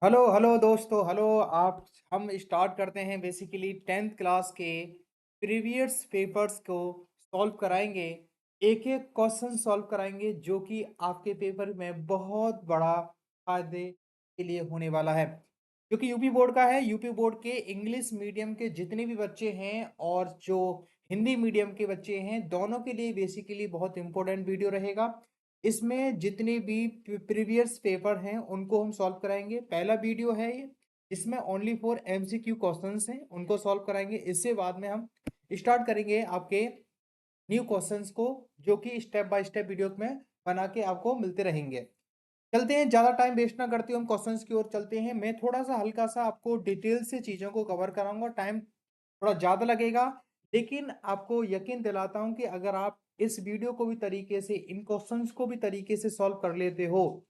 Hello hello दोस्तों, hello. आप हम स्टार्ट करते हैं बेसिकली 10th क्लास के प्रीवियस पेपर्स को सॉल्व कराएंगे। एक एक क्वेश्चन सॉल्व कराएंगे जो कि आपके पेपर में बहुत बड़ा फायदे के लिए होने वाला है, क्योंकि यूपी बोर्ड का है। यूपी बोर्ड के इंग्लिश मीडियम के जितने भी बच्चे हैं और जो हिंदी मीडियम के बच्चे हैं, दोनों के लिए बेसिकली बहुत इंपॉर्टेंट वीडियो रहेगा। इसमें जितने भी प्रीवियस पेपर हैं उनको हम सॉल्व कराएंगे। पहला वीडियो है ये, जिसमें ओनली फॉर एमसीक्यू क्वेश्चंस हैं, उनको सॉल्व कराएंगे। इससे बाद में हम स्टार्ट करेंगे आपके न्यू क्वेश्चंस को, जो कि स्टेप बाय स्टेप वीडियो में बना के आपको मिलते रहेंगे। चलते हैं, ज्यादा टाइम वेस्ट ना करते हुए हम क्वेश्चंस की ओर चलते हैं। मैं थोड़ा सा हल्का सा आपको डिटेल से चीजों को कवर कराऊंगा, टाइम थोड़ा ज्यादा लगेगा, लेकिन आपको यकीन दिलाता हूं कि अगर आप इस वीडियो को भी तरीके से, इन क्वेश्चंस को भी तरीके से सॉल्व कर लेते हो,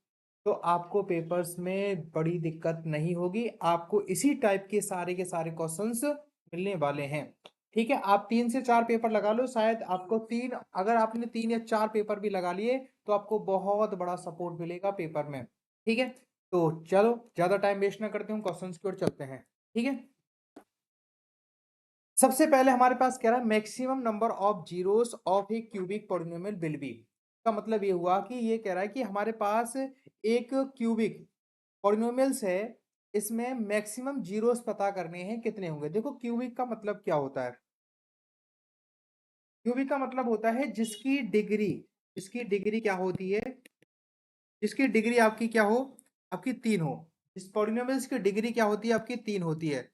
तो आपको पेपर्स में बड़ी दिक्कत नहीं होगी। आपको इसी टाइप के सारे क्वेश्चंस मिलने वाले हैं। ठीक है, आप 3 से 4 पेपर लगा लो, शायद आपको तीन, अगर आपने 3 या 4 पेपर भी लगा लिए तो आपको बहुत बड़ा सपोर्ट मिलेगा पेपर में। ठीक है, तो चलो ज्यादा टाइम वेस्ट ना करते, हम क्वेश्चंस की ओर चलते हैं। ठीक है, सबसे पहले हमारे पास कह रहा है maximum number of zeros of A cubic polynomial will be. का मतलब ये हुआ कि ये कह रहा है कि हमारे पास एक क्यूबिक पॉलिनोमियल्स है, इसमें मैक्सिमम जीरोस पता करने हैं, कितने होंगे। देखो क्यूबिक का मतलब क्या होता है। क्यूबिक का मतलब होता है जिसकी डिग्री क्या होती है, जिसकी डिग्री आपकी क्या हो, आपकी 3 हो। इस पॉलिनोमियल्स की डिग्री क्या होती है, आपकी 3 होती है।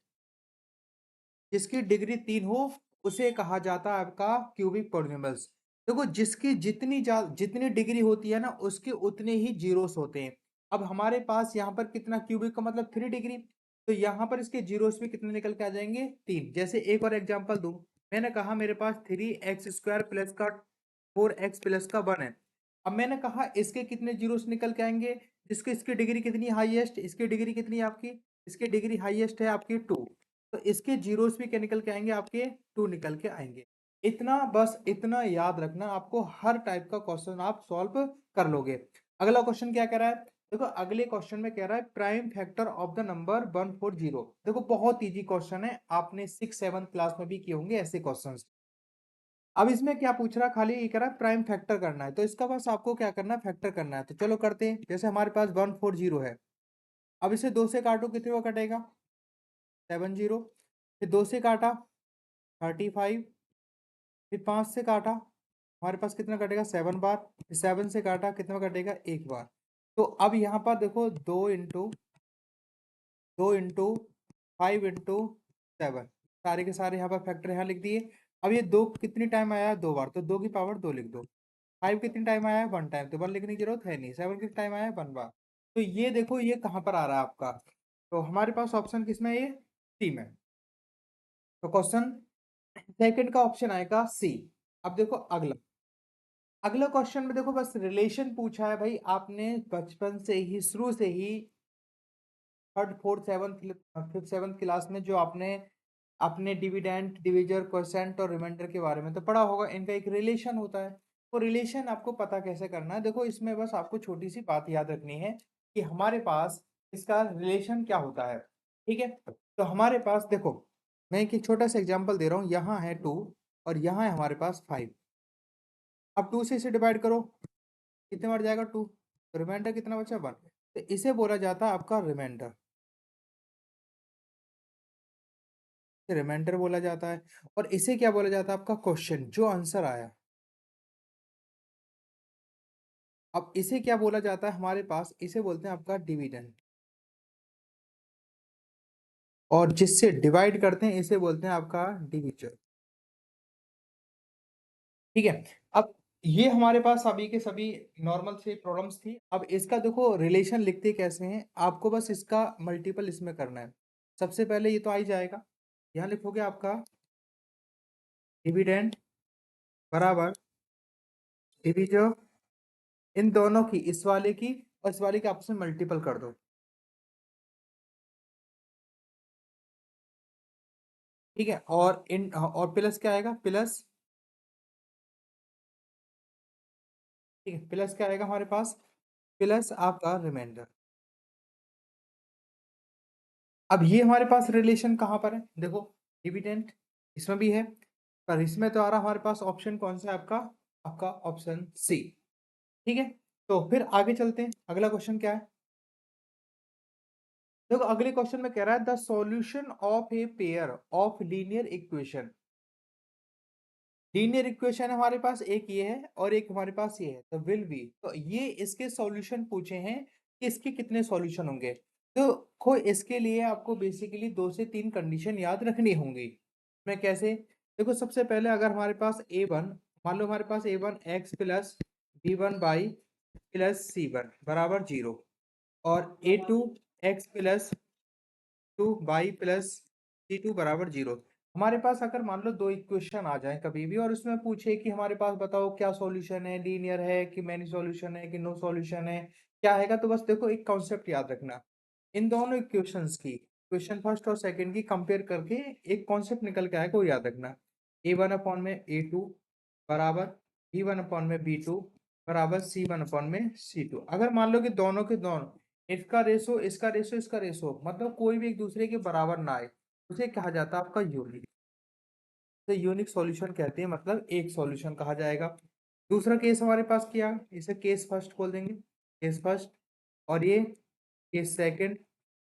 जिसकी डिग्री 3 हो उसे कहा जाता है आपका क्यूबिक पॉलिनोमियल्स। देखो जितनी डिग्री होती है ना, उसके उतने ही जीरोस होते हैं। अब हमारे पास यहाँ पर कितना, क्यूबिक का मतलब 3 डिग्री, तो यहाँ पर इसके जीरोस भी कितने निकल के आ जाएंगे, 3। जैसे एक और एग्जांपल दूं, मैंने कहा मेरे पास 3x² प्लस का 4x प्लस का 1 है। अब मैंने कहा इसके कितने जीरोस निकल के आएंगे, जिसकी इसकी डिग्री कितनी हाईएस्ट, इसकी डिग्री कितनी है आपकी, इसकी डिग्री हाईएस्ट है आपकी 2, तो इसके जीरोस भी क्या निकल के आएंगे, आपके 2 निकल के आएंगे। इतना, बस इतना याद रखना, आपको हर टाइप का क्वेश्चन आप सॉल्व कर लोगे। अगला क्वेश्चन क्या कह रहा है, देखो अगले क्वेश्चन में कह रहा है prime factor of the number 140। देखो बहुत इजी क्वेश्चन है, आपने 6-7 क्लास में भी किए होंगे ऐसे क्वेश्चन। अब इसमें क्या पूछ रहा है, खाली ये कह रहा है प्राइम फैक्टर करना है, तो इसका बस आपको क्या करना है, फैक्टर करना है। तो चलो करते हैं। जैसे हमारे पास 140 है, अब इसे 2 से काटो, कितने को कटेगा, 70। फिर 2 से काटा 35, फिर 5 से काटा, हमारे पास कितना कटेगा, 7 बार। फिर 7 से काटा, कितना कटेगा, 1 बार। तो अब यहाँ पर देखो 2 इंटू 5 इंटू 7, सारे के सारे यहाँ पर फैक्टर यहाँ लिख दिए। अब ये 2 कितनी टाइम आया है, 2 बार, तो 2 की पावर 2 लिख दो। 5 कितनी टाइम आया है, 1 टाइम, तो 1 लिखने की जरूरत है नहीं। 7 कितनी टाइम आया है, 1 बार। तो ये देखो ये कहाँ पर आ रहा है आपका, तो हमारे पास ऑप्शन किसमें है, ये सी में। तो क्वेश्चन सेकंड का ऑप्शन आएगा सी। अब देखो अगला, अगला क्वेश्चन में देखो बस रिलेशन पूछा है भाई, आपने बचपन से ही, शुरू से ही, third fourth seventh fifth seventh class में जो आपने अपने डिविडेंड, डिविजर, क्वोशेंट और रिमाइंडर के बारे में तो पढ़ा होगा। इनका एक रिलेशन होता है, तो रिलेशन आपको पता कैसे करना है। देखो इसमें बस आपको छोटी सी बात याद रखनी है कि हमारे पास इसका रिलेशन क्या होता है। ठीक है, तो हमारे पास देखो, मैं एक छोटा सा एग्जांपल दे रहा हूँ। यहाँ है 2 और यहाँ है हमारे पास 5। अब 2 से इसे डिवाइड करो, कितने बार जाएगा 2, तो रिमाइंडर कितना बचा, 1। तो इसे बोला जाता है आपका रिमाइंडर, रिमाइंडर बोला जाता है। और इसे क्या बोला जाता है, आपका क्वेश्चन, जो आंसर आया। अब इसे क्या बोला जाता है हमारे पास, इसे बोलते हैं आपका डिविडेंड, और जिससे डिवाइड करते हैं इसे बोलते हैं आपका डिविजन। ठीक है, अब ये हमारे पास सभी के सभी नॉर्मल से प्रॉब्लम्स थी। अब इसका देखो रिलेशन लिखते कैसे हैं, आपको बस इसका मल्टीपल इसमें करना है। सबसे पहले ये तो आ ही जाएगा, यहाँ लिखोगे आपका डिविडेंड बराबर डिविजन, इन दोनों की, इस वाले की और इस वाले के आपस में मल्टीपल कर दो। ठीक है, और इन और प्लस क्या आएगा, प्लस, ठीक है, प्लस क्या आएगा हमारे पास, प्लस आपका रिमाइंडर। अब ये हमारे पास रिलेशन कहाँ पर है, देखो डिविडेंड इसमें भी है, पर इसमें तो आ रहा हमारे पास ऑप्शन कौन सा है आपका, आपका ऑप्शन सी। ठीक है, तो फिर आगे चलते हैं, अगला क्वेश्चन क्या है। देखो अगले क्वेश्चन में कह रहा है the solution of a pair of linear equation. Linear equation हमारे पास एक ये है और एक हमारे पास ये है, तो विल बी, तो ये इसके सॉल्यूशन पूछे हैं कि इसके कितने सॉल्यूशन होंगे। तो खो इसके लिए आपको बेसिकली 2 से 3 कंडीशन याद रखनी होंगी। मैं कैसे, देखो सबसे पहले अगर हमारे पास a1, मान लो हमारे पास a1 x plus b1 by plus c1 बराबर 0, और a2 x plus 2 by plus c2 बराबर 0। हमारे पास अगर मान लो दो इक्वेशन आ जाए कभी भी और उसमें पूछे कि हमारे पास बताओ क्या सॉल्यूशन है, लीनियर है कि मैनी सॉल्यूशन है कि नो सॉल्यूशन है, क्या है, तो बस देखो एक कॉन्सेप्ट याद रखना, इन दोनों इक्वेशंस की, इक्वेशन फर्स्ट और सेकंड की कंपेयर करके एक कॉन्सेप्ट निकल के आएगा वो याद रखना। a1 अपॉन में a2 बराबर b1 अपॉन में b2 बराबर c1 अपॉन में c2। अगर मान लो कि दोनों के दोनों इसका रेशो इसका रेशो इसका रेशो मतलब कोई भी एक दूसरे के बराबर ना आए, उसे कहा जाता है आपका यूनिक। तो यूनिक सॉल्यूशन कहते हैं, मतलब एक सॉल्यूशन कहा जाएगा। दूसरा केस हमारे पास क्या, इसे केस फर्स्ट बोल देंगे, केस फर्स्ट, और ये केस सेकंड।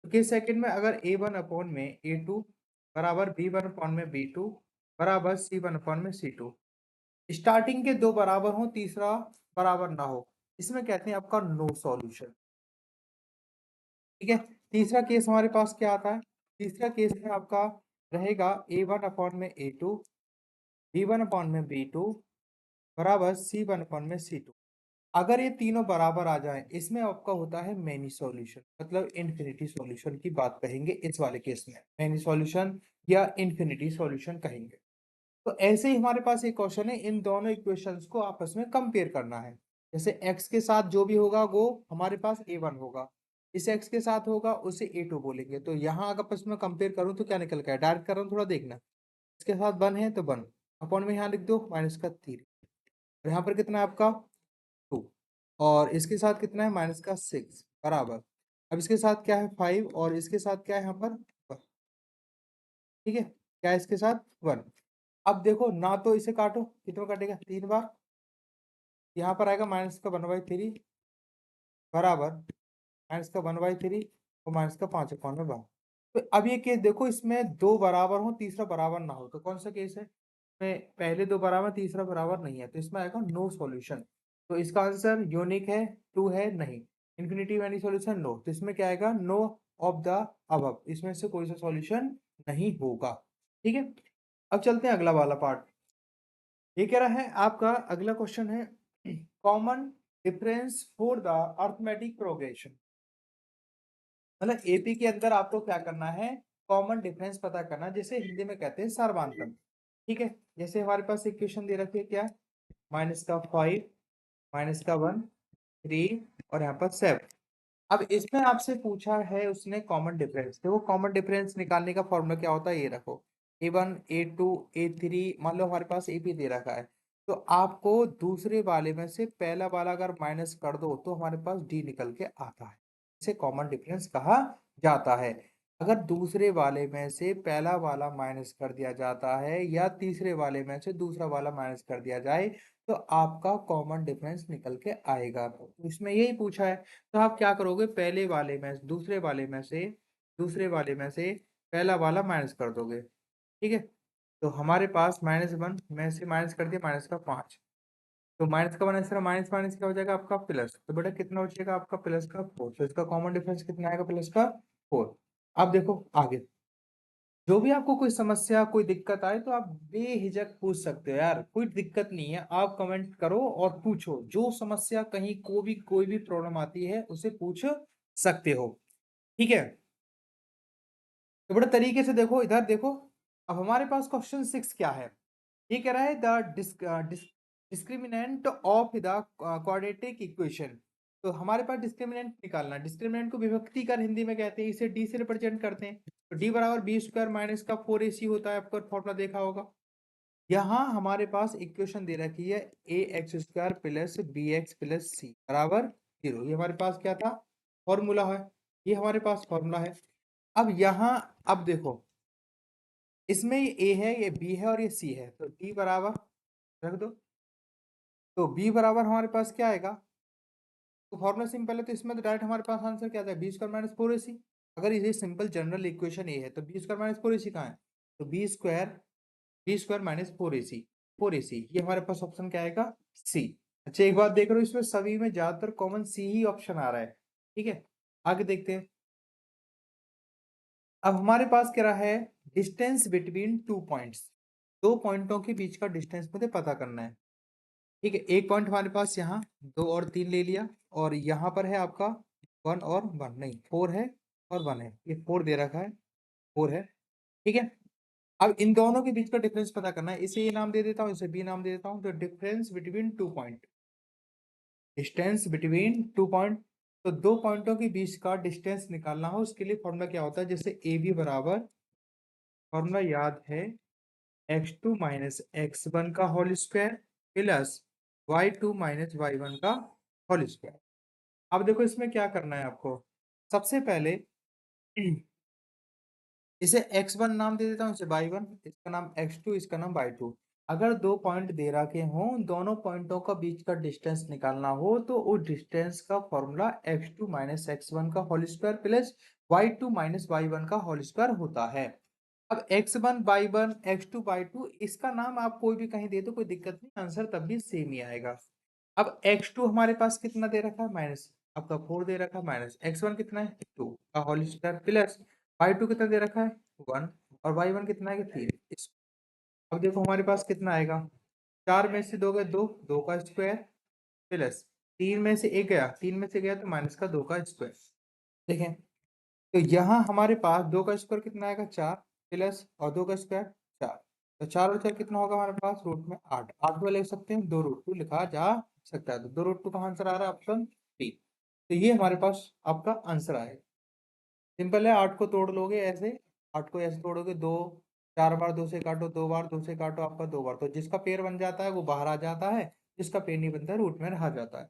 केस सेकंड में अगर a1 अपॉन में a2 बराबर b1 अपॉन में b2 बराबर c1 अपॉन में c2, स्टार्टिंग के दो बराबर हो तीसरा बराबर ना हो, इसमें कहते हैं आपका नो सॉल्यूशन। ठीक है, तीसरा केस हमारे पास क्या आता है, तीसरा केस में आपका रहेगा a1 अपॉन में a2 b1 अपॉन में b2 बराबर c1 अपॉन में c2। अगर ये तीनों बराबर आ जाएं, इसमें आपका होता है मेनी सॉल्यूशन, मतलब इन्फिनिटी सॉल्यूशन की बात कहेंगे इस वाले केस में, मेनी सॉल्यूशन या इन्फिनिटी सॉल्यूशन कहेंगे। तो ऐसे ही हमारे पास एक क्वेश्चन है, इन दोनों इक्वेशंस को आपस में कंपेयर करना है। जैसे x के साथ जो भी होगा वो हमारे पास a1 होगा, इस x के साथ होगा उसे a2 बोलेंगे। तो यहाँ अगर आपस में कंपेयर करूँ तो क्या निकल का है, डायरेक्ट कर रहा हूँ थोड़ा देखना, इसके साथ 1 है तो 1 अपॉन में यहाँ लिख दो माइनस का 3, और यहाँ पर कितना है आपका 2, और इसके साथ कितना है माइनस का 6 बराबर, अब इसके साथ क्या है 5 और इसके साथ क्या है यहाँ पर 1। ठीक है, क्या है इसके साथ 1। अब देखो ना तो इसे काटो, कितना कटेगा 3 बार, यहाँ पर आएगा माइनस का 1/3 बराबर माइनस का 1/3 और माइनस का 5 अपॉन में 1। तो अब ये केस देखो, इसमें दो बराबर हो तीसरा बराबर ना हो, तो कौन सा केस है, इसमें पहले दो बराबर तीसरा बराबर नहीं है, तो इसमें आएगा नो सॉल्यूशन। तो इसका आंसर यूनिक है, टू है नहीं, इन्फिनिटी एनी सॉल्यूशन नो, तो इसमें क्या आएगा नो ऑफ द अबव, इसमें से कोई सा सॉल्यूशन नहीं होगा। ठीक है, अब चलते हैं अगला वाला पार्ट। ये कह रहा है आपका अगला क्वेश्चन है common difference for the arithmetic progression. मतलब एपी के अंदर आपको क्या करना है, कॉमन डिफरेंस पता करना, जैसे हिंदी में कहते हैं सर्वांतम। ठीक है, जैसे हमारे पास इक्वेशन दे रखी है क्या, माइनस का 5 माइनस का 1 3 और यहाँ पर 7। अब इसमें आपसे पूछा है उसने कॉमन डिफरेंस, देखो कॉमन डिफरेंस निकालने का फॉर्मूला क्या होता है, ये रखो a1 a2 a3, मान लो हमारे पास a भी दे रखा है, तो आपको दूसरे वाले में से पहला वाला अगर माइनस कर दो तो हमारे पास d निकल के आता है, इसे कॉमन डिफरेंस कहा जाता है। अगर दूसरे वाले में से पहला वाला माइनस कर दिया जाता है या तीसरे वाले में से दूसरा वाला माइनस कर दिया जाए तो आपका कॉमन डिफरेंस निकल के आएगा। तो इसमें यही पूछा है, तो आप क्या करोगे, पहले वाले में दूसरे वाले में से पहला वाला माइनस कर दोगे। ठीक है, तो हमारे पास -1 में से माइनस कर दिया माइनस का 5, तो माइनस का माइनस माइनस माइनस क्या हो जाएगा आपका प्लस, तो बेटा कितना हो जाएगा आपका प्लस का 4, तो इसका कॉमन डिफरेंस कितना आएगा प्लस का 4। अब देखो आगे, जो भी आपको कोई समस्या कोई दिक्कत आए तो आप बेहिचक पूछ सकते हो यार, कोई दिक्कत नहीं है, आप कमेंट करो और पूछो, जो समस्या कहीं कोई भी प्रॉब्लम आती है उसे पूछ सकते हो। ठीक है, तो बड़े तरीके से देखो, इधर देखो, अब हमारे पास क्वेश्चन 6 क्या है, ये कह रहा है the discriminant of the quadratic equation. तो हमारे पास डिस्क्रिमिनेंट निकालना है, डिस्क्रिमिनेंट को विभक्ति कर हिंदी में कहते हैं, इसे डी से रिप्रेजेंट करते हैं, तो डी बराबर बी स्क्वायर माइनस का 4ac होता है, आपको फॉर्मूला देखा होगा। यहाँ हमारे पास इक्वेशन दे रखी है a x square plus b x plus c बराबर 0, ये हमारे पास क्या था, फॉर्मूला है, ये हमारे पास फॉर्मूला है। अब यहाँ अब देखो, इसमें ये ए है, ये बी है और ये सी है, तो डी बराबर रख दो। तो बी बराबर हमारे पास क्या आएगा, तो फॉर्मूला सिंपल है, तो इसमें तो डायरेक्ट हमारे पास आंसर क्या आता है, बी स्क्वायर माइनस फोर ए सी। अगर ये सिंपल जनरल इक्वेशन ए है तो बी स्क्वायर माइनस फोर ए सी कहाँ है, तो बी स्क्वायर माइनस फोर ए सी ये हमारे पास ऑप्शन क्या आएगा, सी। अच्छा एक बात देख रहे हो, इसमें सभी में ज्यादातर कॉमन सी ही ऑप्शन आ रहा है। ठीक है, आगे देखते हैं। अब हमारे पास क्या रहा है, डिस्टेंस बिटवीन टू पॉइंट्स, दो पॉइंटों के बीच का डिस्टेंस मुझे पता करना है। ठीक है, एक पॉइंट हमारे पास यहाँ दो और तीन ले लिया, और यहाँ पर है आपका वन और वन नहीं फोर है और वन है, ये फोर दे रखा है, फोर है। ठीक है, अब इन दोनों के बीच का डिफरेंस पता करना है, इसे ये नाम दे देता हूँ, इसे बी नाम दे देता हूँ। तो difference between two point, distance between two point, तो दो पॉइंटों के बीच का डिस्टेंस निकालना हो उसके लिए फॉर्मूला क्या होता है, जैसे ए बी बराबर, फॉर्मूला याद है, x two minus x one का whole square plus y two minus y one का होल स्क्वायर। अब देखो इसमें क्या करना है आपको, सबसे पहले इसे x1 नाम दे देता हूँ, इसे y1, इसका नाम x2, इसका नाम y2। अगर दो पॉइंट दे रखे हों, दोनों पॉइंटों का बीच का डिस्टेंस निकालना हो तो उस डिस्टेंस का फॉर्मूला x2 माइनस x1 का whole square plus y2 minus y1 का होल स्क्वायर होता है। अब x1 y1 x2 y2 इसका नाम आप कोई भी कहीं दे दो कोई दिक्कत नहीं, आंसर तब भी सेम ही आएगा। अब x2 हमारे पास कितना दे रखा है, माइनस आपका 4 दे रखा है, माइनस x1 कितना है 2 का होल स्क्वायर प्लस y2 कितना दे रखा है 1 और y1 कितना है 3। अब देखो हमारे पास कितना आएगा, 4 में से 2 गए 2, 2 का स्क्वायर प्लस 3 में से 1 गया, 3 में से गया तो माइनस का 2 का स्क्वायर। देखें, तो यहाँ हमारे पास 2 का स्क्वायर कितना आएगा 4 प्लस और 2 का स्क्वायर 4, तो 4 और 4 कितना होगा हमारे पास रूट में 8, 8 को लिख सकते हैं, 2 रूट 2 लिखा जा सकता है, तो 2 रूट 2 का आंसर आ रहा है ऑप्शन बी। तो ये हमारे पास आपका आंसर आएगा। सिंपल है, 8 को तोड़ लोगे ऐसे, 8 को ऐसे तोड़ोगे, दो 4 बार 2 से काटो, 2 बार 2 से काटो, आपका 2 बार, तो जिसका पेड़ बन जाता है वो बाहर आ जाता है, जिसका पेड़ नहीं बनता है रूट में रह जाता है।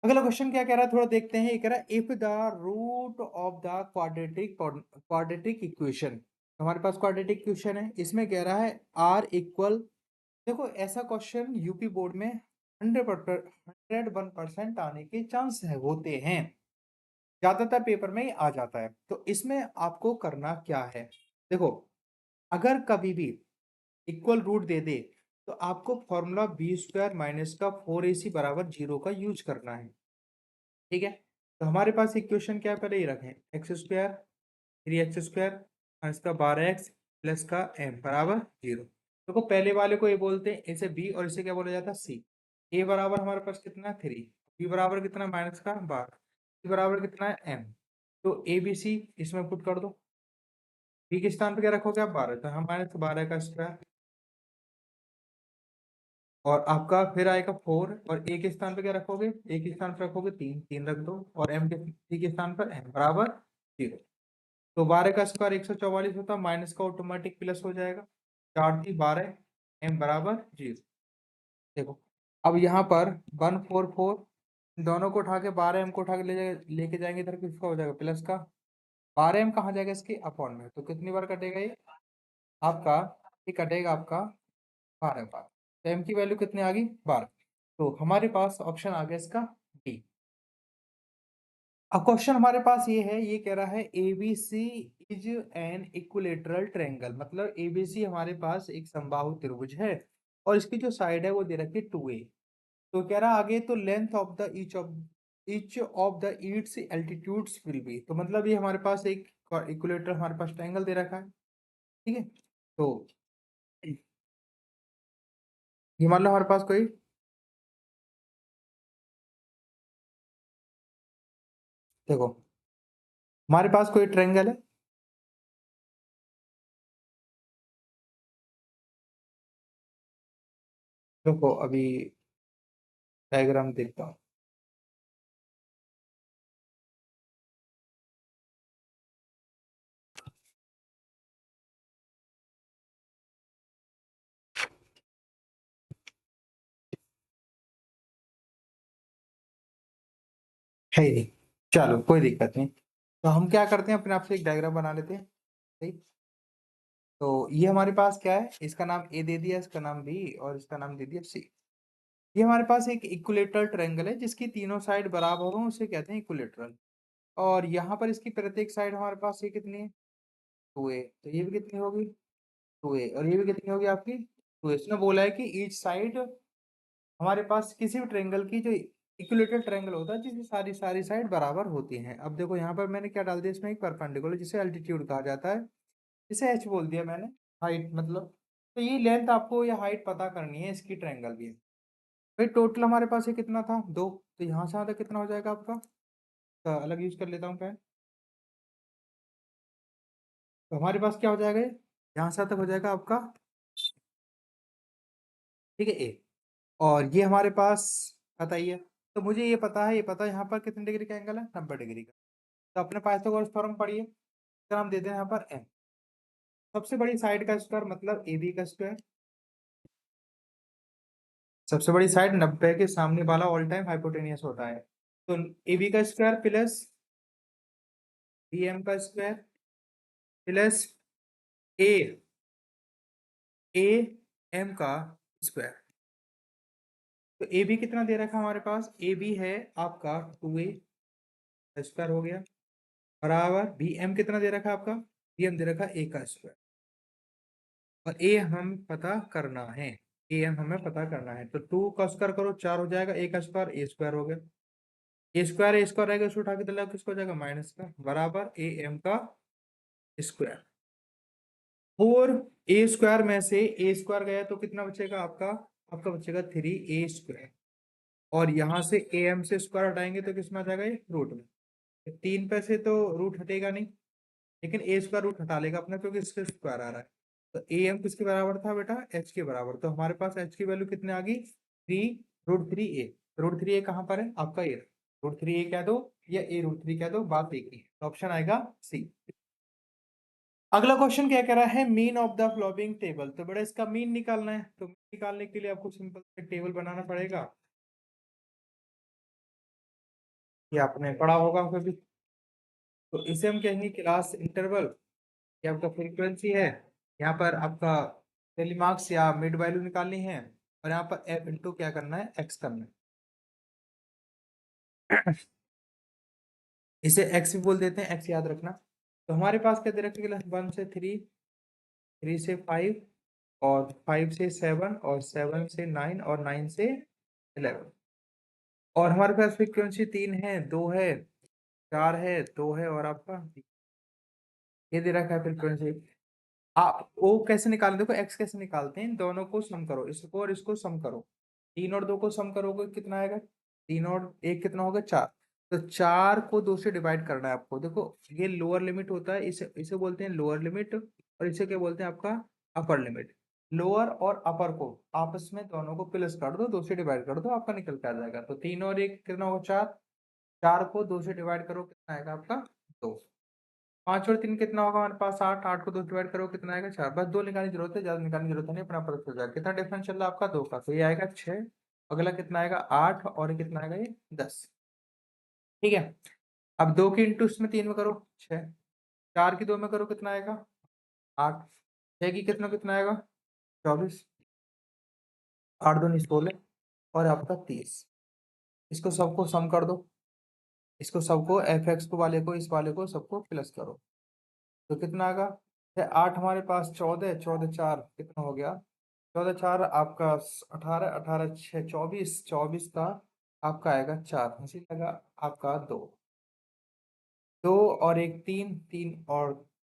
अगला क्वेश्चन क्या कह रहा है थोड़ा देखते हैं, ये कह रहा है if the root of the quadratic equation, हमारे पास क्वाड्रेटिक इक्वेशन है, इसमें कह रहा है आर इक्वल, देखो ऐसा क्वेश्चन यूपी बोर्ड में 101% आने के चांस है होते हैं, ज्यादातर पेपर में ही आ जाता है। तो इसमें आपको करना क्या है, देखो अगर कभी भी इक्वल रूट दे दे तो आपको फॉर्मूला बी स्क्वायर माइनस का फोर ए सी बराबर जीरो का यूज करना है। ठीक है, तो हमारे पास इक्वेशन क्या है, पहले ये रखें, x square three x square और इसका 12x प्लस का एम बराबर जीरो। देखो पहले वाले को ये बोलते हैं, इसे बी और इसे क्या बोला जाता है सी। ए बराबर हमारे पास कितना है 3, बी बराबर कितना माइनस का 12, सी बराबर कितना है एम। तो ए बी सी इसमें पुट कर दो, बी के स्थान पे क्या रखोगे आप 12, तो हम माइनस 12 का स्क्वायर, और आपका फिर आएगा 4, और ए के स्थान पे क्या रखोगे, ए के स्थान पे रखोगे 3, 3 रख दो, और एम के सी के स्थान पर एम बराबर जीरो। तो 12 का स्क्वायर 144 होता है, माइनस का ऑटोमेटिक प्लस हो जाएगा, 4 थी 12, एम बराबर जीरो। देखो अब यहाँ पर 144, दोनों को उठा के 12 एम को उठा के लेके जाएंगे इधर, किसका हो जाएगा प्लस का, 12 एम कहाँ जाएगा इसके अपॉन में, तो कितनी बार कटेगा ये आपका, ये कटेगा आपका 12 बार, तो एम की वैल्यू कितनी आ गई 12। तो हमारे पास ऑप्शन आ गया इसका डी। अब क्वेश्चन हमारे पास ये है, ये कह रहा है ABC is an equilateral triangle, मतलब एबीसी हमारे पास एक समबाहु त्रिभुज है और इसकी जो साइड है वो दे रखी है 2a। तो कह रहा आगे तो length of the each of the Yeats altitudes will be, तो मतलब ये हमारे पास एक इक्विलेटर हमारे पास ट्रायंगल दे रखा है। ठीक है, तो ये मान लो हमारे पास कोई, देखो हमारे पास कोई ट्रायंगल है, देखो अभी डायग्राम देखता हूँ। है ही नहीं, चलो कोई दिक्कत नहीं। तो हम क्या करते हैं, अपने आप से एक डायग्राम बना लेते हैं। सही। तो ये हमारे पास क्या है, इसका नाम ए दे दिया, इसका नाम बी और इसका नाम दे दिया सी। ये हमारे पास एक इक्विलेटरल ट्रायंगल है जिसकी तीनों साइड बराबर हो, उसे कहते हैं इक्विलेटरल। और यहाँ पर इसकी प्रत्येक साइड हमारे पास ये कितनी है, 2a। तो ये भी कितनी होगी, 2a। और ये भी कितनी होगी आपकी, 2a। इसने बोला है कि ईच साइड, हमारे पास किसी भी ट्रायंगल की जो इक्विलेटरल ट्रायंगल होता है जिसकी सारी सारी साइड बराबर होती हैं। अब देखो यहाँ पर मैंने क्या डाल दिया, इसमें एक परपेंडिकुलर जिसे अल्टीट्यूड कहा जाता है, इसे h बोल दिया मैंने, हाइट मतलब। तो ये लेंथ आपको या हाइट पता करनी है इसकी ट्रायंगल भी। भाई टोटल हमारे पास ये कितना था, 2। तो यहाँ से यहाँ तक कितना हो जाएगा आपका, तो अलग यूज कर लेता हूँ पेन। तो हमारे पास क्या हो जाएगा, ये यहाँ से यहाँ तक हो जाएगा आपका, ठीक है, ए। और ये हमारे पास पता ही है। तो मुझे ये पता है, ये पता है यहाँ पर कितने डिग्री का एंगल है, 90 डिग्री का। तो अपने पाइथागोरस थ्योरम पढ़िए, तो हम देते हैं यहाँ पर एम, सबसे बड़ी साइड का स्क्वायर मतलब ए बी का स्क्वायर। सबसे बड़ी साइड 90 के सामने वाला ऑल टाइम हाइपोटेनियस होता है। तो ए बी का स्क्वायर प्लस बी एम का square plus A A M का स्क्वायर। तो ए बी कितना दे रखा है हमारे पास, ए बी है आपका 2a स्क्वायर हो गया, बराबर बी एम कितना दे रखा है आपका, बी एम दे रखा है a का स्क्वायर। और ए हम पता करना है, ए एम हमें पता करना है। तो 2 का स्क्वायर करो 4 हो जाएगा, a का स्क्वायर a स्क्वायर हो गया, ए स्क्वायर रहेगा, इसको उठा के दिला किसको हो जाएगा माइनस का, बराबर ए एम का स्क्वायर। और ए स्क्वायर में से ए स्क्वायर गया तो कितना बचेगा आपका, आपका बचेगा 3a स्क्वायर। और यहाँ से ए एम से स्क्वायर हटाएंगे तो किसमें आ जाएगा, ये रूट में। 3 पे से तो रूट हटेगा नहीं, लेकिन ए स्क्वायर रूट हटा लेगा अपना, क्योंकि इसके स्क्वायर आ रहा है। तो ए एम किसके बराबर था बेटा, एच के बराबर। तो हमारे पास एच की वैल्यू कितने आ गई, 3√3a। √3a कहाँ पर है आपका, ये √3a कह दो या a√3 कह दो, बात एक ही है। तो ऑप्शन आएगा सी। अगला क्वेश्चन क्या कह रहा है, mean of the floating table. तो बेटा इसका मीन निकालना है, तो निकालने के लिए आपको सिंपल से टेबल बनाना पड़ेगा, ये आपने पढ़ा होगा कभी। तो इसे हम कहेंगे क्लास इंटरवल, ये आपका फ्रीक्वेंसी है। यहाँ पर आपका टेलीमार्क्स या मिड वैल्यू निकालनी है, और यहाँ पर एफ इंटू क्या करना है, एक्स करना है। इसे एक्स भी बोल देते हैं, एक्स याद रखना। तो हमारे पास क्या दे रखा है, 1 से 3, 3 से 5, और 5 से 7, और 7 से 9, और 9 से 11। और हमारे पास फ्रीक्वेंसी 3 है, 2 है, 4 है, 2 है, और आपका ये दे रखा है फ्रीक्वेंसी। आप ओ कैसे निकालें, देखो एक्स कैसे निकालते हैं, इन दोनों को सम करो, इसको और इसको सम करो। 3 और 2 को सम करोगे कितना आएगा, 3 और 1 कितना होगा, 4। तो 4 को 2 से डिवाइड करना है आपको। देखो ये लोअर लिमिट होता है, इसे इसे बोलते हैं लोअर लिमिट, और इसे क्या बोलते हैं आपका अपर लिमिट। लोअर और अपर को आपस में दोनों को प्लस कर दो, 2 से डिवाइड कर दो, आपका निकल के आ जाएगा। तो 3 और 1 कितना होगा, 4। 4 को 2 से डिवाइड करो कितना आएगा आपका, 2। 5 और 3 कितना होगा हमारे पास, 8। 8 को 2 डिवाइड करो कितना आएगा, 4। बस 2 निकालने की जरूरत है, ज्यादा निकालने की जरूरत नहीं, अपना पता चल जाएगा। कितना डिफरेंस चल रहा है आपका, 2 का। तो ये आएगा 6, अगला कितना आएगा 8, और ये कितना आएगा, ये 10। ठीक है। अब 2 की इंटू इसमें 3 में करो 6, 4 की 2 में करो कितना आएगा 8, 6 की कितना कितना आएगा 24, 8 2 16, और आपका 30। इसको सबको सम कर दो, इसको सबको एफ एक्स को वाले को, इस वाले को सबको प्लस करो, तो कितना आएगा, 8 हमारे पास 14, 14 4 कितना हो गया, 14 4 आपका 18, 18 6 24, 24 का आपका आएगा 4, इसी लगा आपका 2, 2 और 1 3, 3 और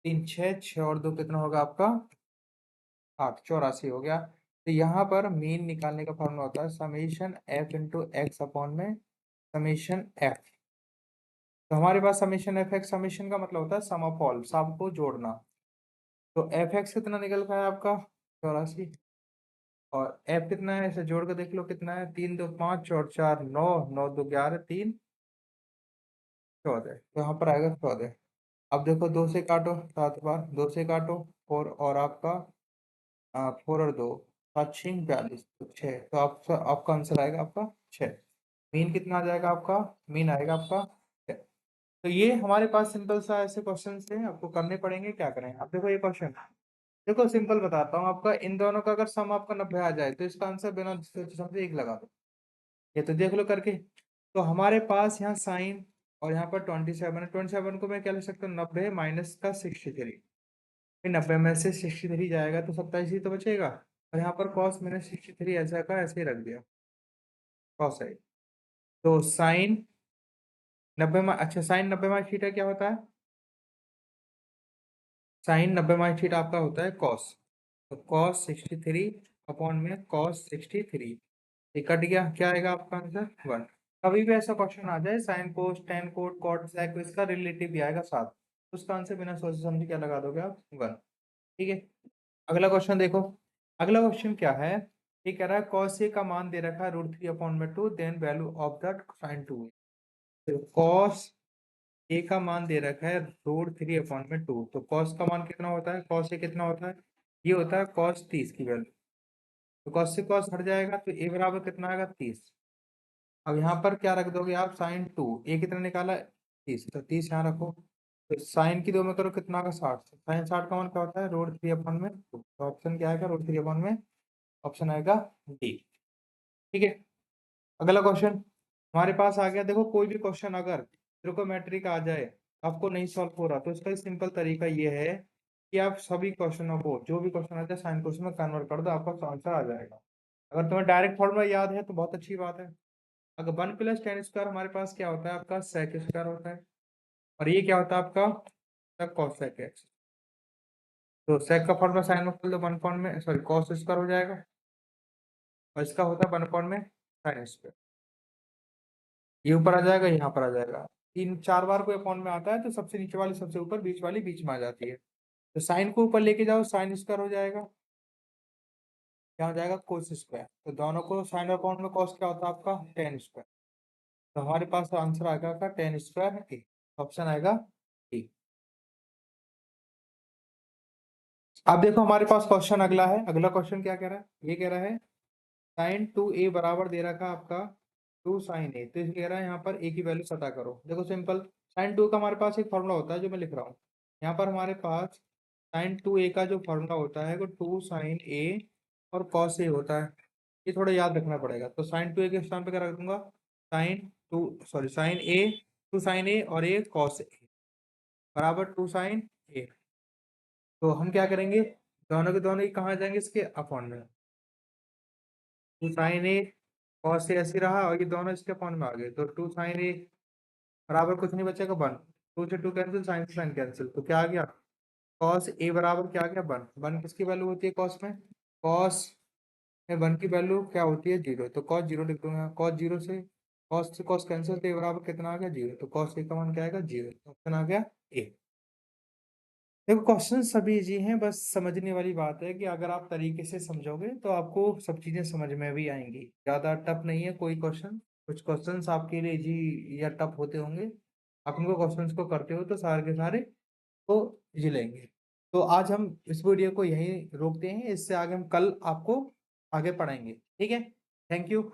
3 6, 6 और 2 कितना होगा आपका 8, 84 हो गया। तो यहाँ पर मीन निकालने का फॉर्मूला होता है summation F into x upon में समेशन एफ। तो हमारे पास समेशन एफ एक्स, समेशन का मतलब होता है सम ऑफ ऑल, सबको जोड़ना। तो एफ एक्स कितना निकल का है आपका 84, और एफ कितना है, इसे जोड़ के देख लो कितना है, 3 2 5 और 4 9, 9 2 11, 3 14, तो यहाँ पर आएगा 14। अब देखो 2 से काटो 7 बार, 2 से काटो 4, और आपका 4 और 2 7 6 42, तो 6। तो आपका आंसर आएगा आपका 6। मीन कितना आ जाएगा आपका, मीन आएगा आपका 6। तो ये हमारे पास सिंपल सा ऐसे क्वेश्चन हैं, आपको करने पड़ेंगे। क्या करें, अब देखो ये क्वेश्चन, देखो सिंपल बताता हूँ आपका, इन दोनों का अगर सम आपका 90 आ जाए तो इसका आंसर बिना सोचे समझे 1 लगा दो। ये तो देख लो करके। तो हमारे पास यहाँ साइन और यहाँ पर 27 है। 27 को मैं क्या लिख सकता हूँ, 90 माइनस का 63। 90 में से 63 जाएगा तो 27 ही तो बचेगा। और यहाँ पर कॉस मैंने 63 ऐसा का ऐसे ही रख दिया, कॉस है। तो साइन 90 में, अच्छा साइन 90 माइनस थीटा क्या होता है, साइन 90 माइनस थीटा आपका होता है कॉस। तो कॉस 63 अपॉन में कॉस 63, ये कट गया, क्या आएगा आपका आंसर 1। कभी भी ऐसा क्वेश्चन आ जाए sine cos tan cot cot sec, इसका रिलेटिव भी आएगा साथ, तो उसका आंसर बिना सोचे समझे क्या लगा दोगे आप, 1। ठीक है, अगला क्वेश्चन देखो। अगला क्वेश्चन क्या है, ये कह रहा है कॉस ए का मान दे रखा है √3 अपॉन में 2, then value of the sine 2। Cos a का मान दे रखा है √3 अपॉन में 2, तो कॉस का मान कितना होता है, कॉस ए कितना होता है, ये होता है कॉस 30 की वैल्यू। तो कॉस से कॉस हट जाएगा तो ए बराबर कितना आएगा 30। अब यहाँ पर क्या रख दोगे आप, साइन 2, ए कितना निकाला 30, तो 30 यहाँ रखो। तो साइन की 2 में करो कितना आएगा 60, साइन 60 का मान क्या होता है √3 अपॉन में 2, तो ऑप्शन क्या आएगा √3 अपॉन में, ऑप्शन आएगा डी। ठीक है, अगला क्वेश्चन हमारे पास आ गया। देखो कोई भी क्वेश्चन अगर त्रिकोमेट्रिक आ जाए, आपको नहीं सॉल्व हो रहा, तो इसका सिंपल तरीका ये है कि आप सभी क्वेश्चनों को, जो भी क्वेश्चन आता है साइन क्वेश्चन में कन्वर्ट कर दो, आपका आंसर आ जाएगा। अगर तुम्हें डायरेक्ट फॉर्मूला याद है तो बहुत अच्छी बात है। अगर 1 + tan स्क्वायर हमारे पास क्या होता है, आपका sec स्क्वायर होता है, और ये क्या होता है आपका cos sec x। तो sec का फॉर्मूला साइन में खोल दो, 1 अपॉन में सॉरी cos स्क्वायर हो जाएगा, और इसका होता है 1 अपॉन में sin स्क्वायर। ये ऊपर आ जाएगा, यहाँ पर आ जाएगा, 3-4 बार कोई अपॉन में आता है तो सबसे नीचे वाली सबसे ऊपर, बीच वाली बीच में आ जाती है। तो साइन को ऊपर लेके जाओ, साइन स्क्वायर हो जाएगा, क्या हो जाएगा कोस स्क्वायर। तो दोनों को साइन और अपॉन में कॉस क्या होता है आपका tan स्क्वायर। तो हमारे पास आंसर आएगा आपका tan स्क्वायर ए, ऑप्शन आएगा ए। अब देखो हमारे पास क्वेश्चन अगला है। अगला क्वेश्चन क्या कह रहा है, ये कह रहा है साइन 2a बराबर दे रखा है आपका 2 sin a, तो इसे कह रहा है यहाँ पर a की वैल्यू पता करो। देखो सिंपल, साइन 2 का हमारे पास एक फॉर्मूला होता है जो मैं लिख रहा हूँ यहाँ पर। हमारे पास साइन 2a का जो फॉर्मूला होता है वो 2 sin a और cos a होता है, ये थोड़ा याद रखना पड़ेगा। तो साइन 2a के स्थान पे क्या रख दूंगा, साइन a 2 sin a और a cos a बराबर 2 sin a। तो हम क्या करेंगे, दोनों के दोनों ही कहाँ जाएंगे, इसके अपॉन में। टू साइन ए कॉस से ऐसे रहा, और ये दोनों इसके अपॉन में आ गए, तो 2 sin a बराबर कुछ नहीं बचेगा 1, 2 से 2 कैंसिल, साइन से साइन कैंसिल, तो क्या आ गया कॉस ए बराबर क्या आ गया 1। 1 किसकी वैल्यू होती है कॉस में, कॉस में 1 की वैल्यू क्या होती है 0, तो कॉस 0 लिख दूंगा। कॉस से कॉस कैंसिल, तो ए बराबर कितना आ गया 0, तो कॉस ए का मान क्या आएगा 0, ऑप्शन आ गया ए। देखो क्वेश्चन सभी इजी हैं, बस समझने वाली बात है कि अगर आप तरीके से समझोगे तो आपको सब चीजें समझ में भी आएंगी। ज्यादा टफ नहीं है कोई क्वेश्चन, कुछ क्वेश्चंस आपके लिए इजी या टफ होते होंगे, आप उनको क्वेश्चंस को करते हो तो सारे के सारे को इजी लेंगे। तो आज हम इस वीडियो को यहीं रोकते हैं, इससे आगे हम कल आपको आगे पढ़ाएंगे। ठीक है, थैंक यू।